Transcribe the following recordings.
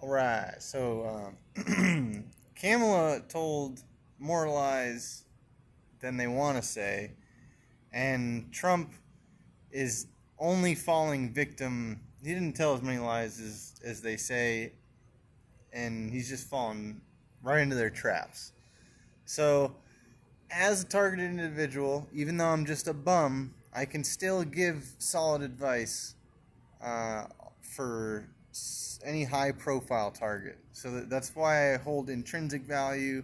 All right. So, Kamala told more lies than they want to say, and Trump is only falling victim. He didn't tell as many lies as they say, and he's just fallen right into their traps. So, as a targeted individual, even though I'm just a bum, I can still give solid advice uh, for any high profile target. So that's why I hold intrinsic value.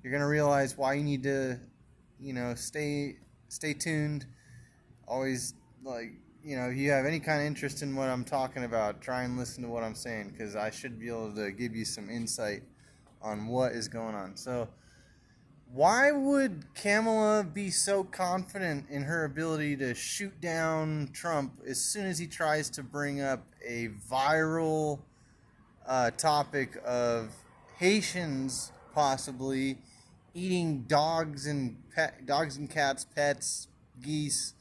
You're gonna realize why you need to, stay tuned. Always like if you have any kind of interest in what I'm talking about, try and listen to what I'm saying because I should be able to give you some insight on what is going on. So why would Kamala be so confident in her ability to shoot down Trump as soon as he tries to bring up a viral topic of Haitians possibly eating dogs and cats, pets, geese,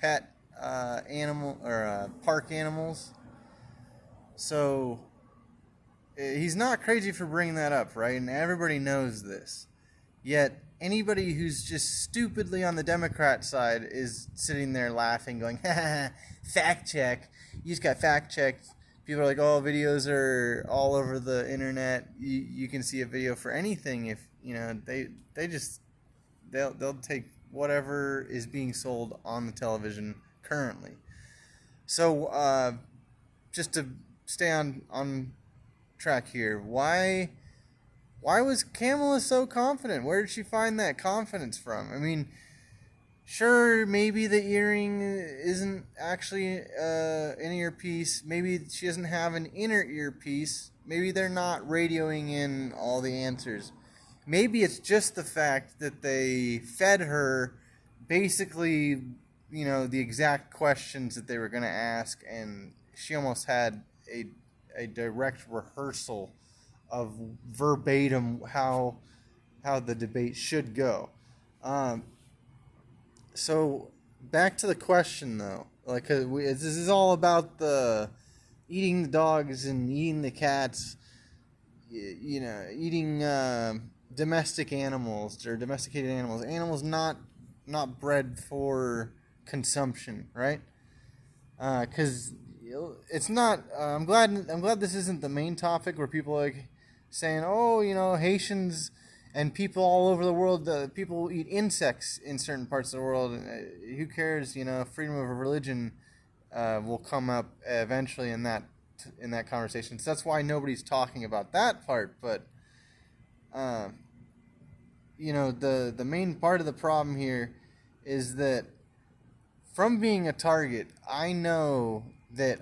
pet animal or park animals? So he's not crazy for bringing that up, right? And everybody knows this. Yet anybody who's just stupidly on the Democrat side is sitting there laughing, going, "Ha ha, fact check. You just got fact checked." People are like, "Oh, videos are all over the internet. You can see a video for anything if they'll take whatever is being sold on the television currently." So just to stay on track here, why was Kamala so confident? Where did she find that confidence from? I mean, sure, maybe the earring isn't actually an earpiece. Maybe she doesn't have an inner earpiece. Maybe they're not radioing in all the answers. Maybe it's just the fact that they fed her basically, the exact questions that they were going to ask, and she almost had a direct rehearsal of verbatim how the debate should go. Um, so back to the question though, like this is all about the eating the dogs and eating the cats, eating domestic animals or domesticated animals not bred for consumption, right? Because it's not. I'm glad this isn't the main topic where people are like saying, "Oh, Haitians and people all over the world, people eat insects in certain parts of the world. Who cares? Freedom of religion will come up eventually in that conversation. So that's why nobody's talking about that part. But uh, the main part of the problem here is that from being a target, I know that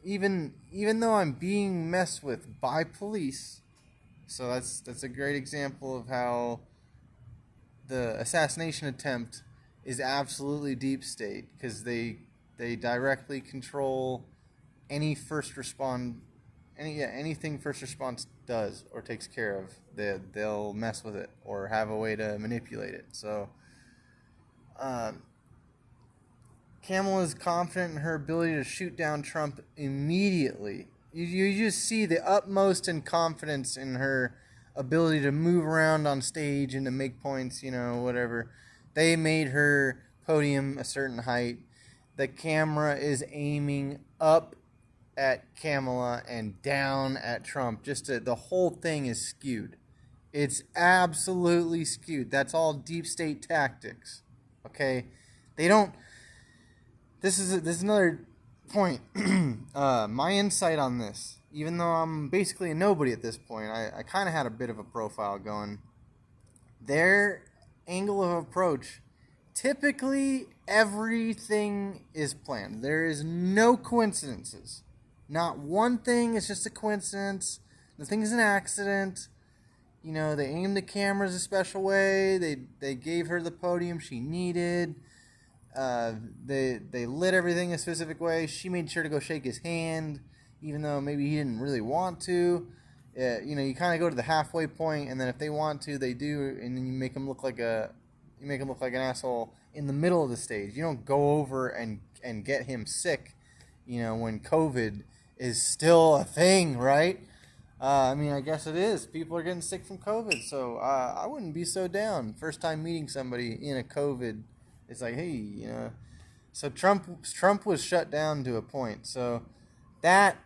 even though I'm being messed with by police, so that's a great example of how the assassination attempt is absolutely deep state because they directly control any first respond anything first response does or takes care of. They'll mess with it or have a way to manipulate it. So Kamala is confident in her ability to shoot down Trump immediately. You just see the utmost in confidence in her ability to move around on stage and to make points, whatever. They made her podium a certain height. The camera is aiming up at Kamala and down at Trump. The whole thing is skewed. It's absolutely skewed. That's all deep state tactics. Okay? They don't. This is another point. My insight on this, even though I'm basically a nobody at this point, I kind of had a bit of a profile going. Their angle of approach, typically everything is planned. There is no coincidences. Not one thing is just a coincidence. Nothing is an accident. They aimed the cameras a special way. They gave her the podium she needed. They lit everything a specific way. She made sure to go shake his hand, even though maybe he didn't really want to. You kind of go to the halfway point, and then if they want to, they do, and then you make them look like an asshole in the middle of the stage. You don't go over and get him sick, when COVID is still a thing, right? I mean, I guess it is. People are getting sick from COVID, so I wouldn't be so down. First time meeting somebody in a COVID, it's like, hey, you know. So Trump was shut down to a point. So that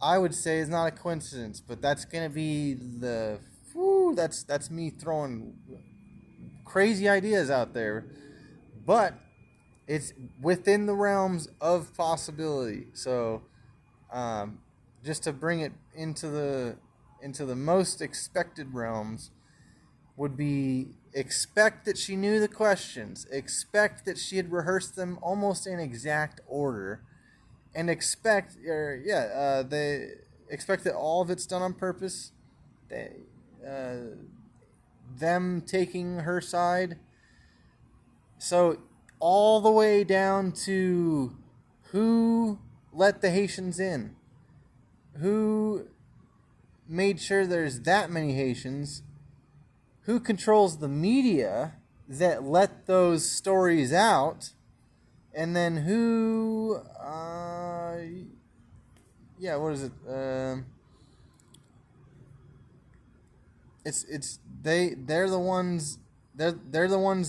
I would say is not a coincidence, but that's gonna be the that's me throwing crazy ideas out there, but it's within the realms of possibility. So just to bring it into the most expected realms would be expect that she knew the questions, expect that she had rehearsed them almost in exact order, and they expect that all of it's done on purpose. They, them taking her side. So all the way down to who let the Haitians in, who made sure there's that many Haitians, who controls the media that let those stories out, and then who, what is it? They're the ones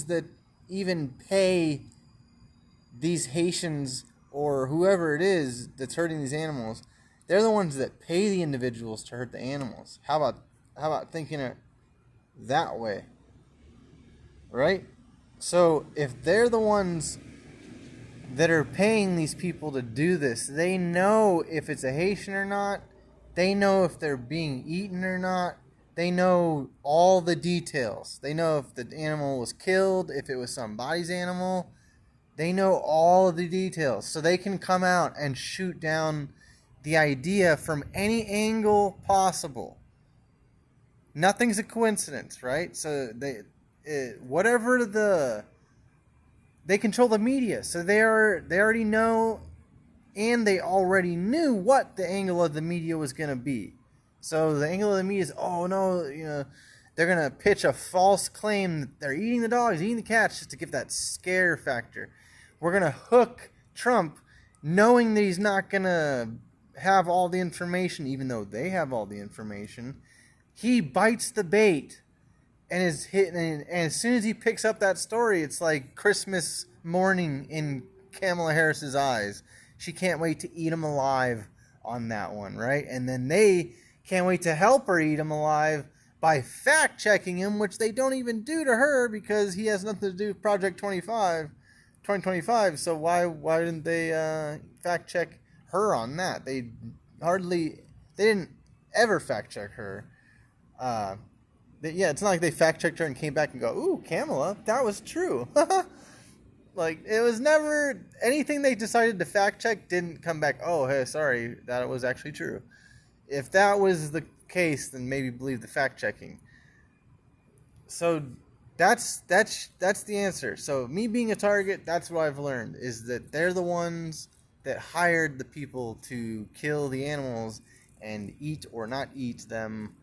that even pay these Haitians or whoever it is that's hurting these animals. They're the ones that pay the individuals to hurt the animals. How about thinking it that way? Right? So if they're the ones that are paying these people to do this, they know if it's a Haitian or not. They know if they're being eaten or not. They know all the details. They know if the animal was killed, if it was somebody's animal. They know all of the details. So they can come out and shoot down the idea from any angle possible. Nothing's a coincidence, right? So they control the media. So they already know, and they already knew what the angle of the media was going to be. So the angle of the media is, oh no, they're going to pitch a false claim that they're eating the dogs, eating the cats, just to give that scare factor. We're going to hook Trump knowing that he's not going to have all the information, even though they have all the information. He bites the bait and is hitting, and as soon as he picks up that story, it's like Christmas morning in Kamala Harris's eyes. She can't wait to eat him alive on that one, right? And then they can't wait to help her eat him alive by fact-checking him, which they don't even do to her because he has nothing to do with Project 2025. So why didn't they fact-check her on that? They didn't ever fact-check her. It's not like they fact-checked her and came back and go, ooh, Kamala, that was true. Like, it was never anything they decided to fact-check didn't come back, oh, hey, sorry, that was actually true. If that was the case, then maybe believe the fact-checking. So that's the answer. So me being a target, that's what I've learned, is that they're the ones that hired the people to kill the animals and eat or not eat them.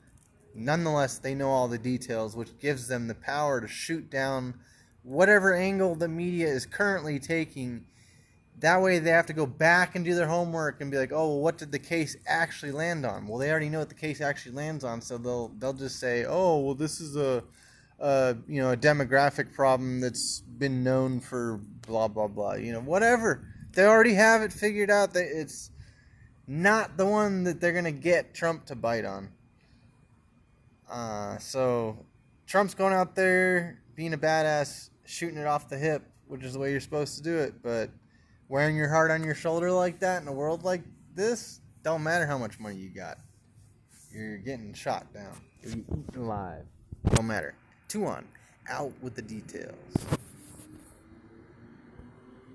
Nonetheless, they know all the details, which gives them the power to shoot down whatever angle the media is currently taking. That way they have to go back and do their homework and be like, oh, well, what did the case actually land on? Well, they already know what the case actually lands on, so they'll just say, oh, well, this is a demographic problem that's been known for blah, blah, blah. Whatever. They already have it figured out that it's not the one that they're going to get Trump to bite on. So Trump's going out there being a badass, shooting it off the hip, which is the way you're supposed to do it. But wearing your heart on your shoulder like that in a world like this, don't matter how much money you got. You're getting shot down. You're eaten alive. Don't matter. 2 on. Out with the details.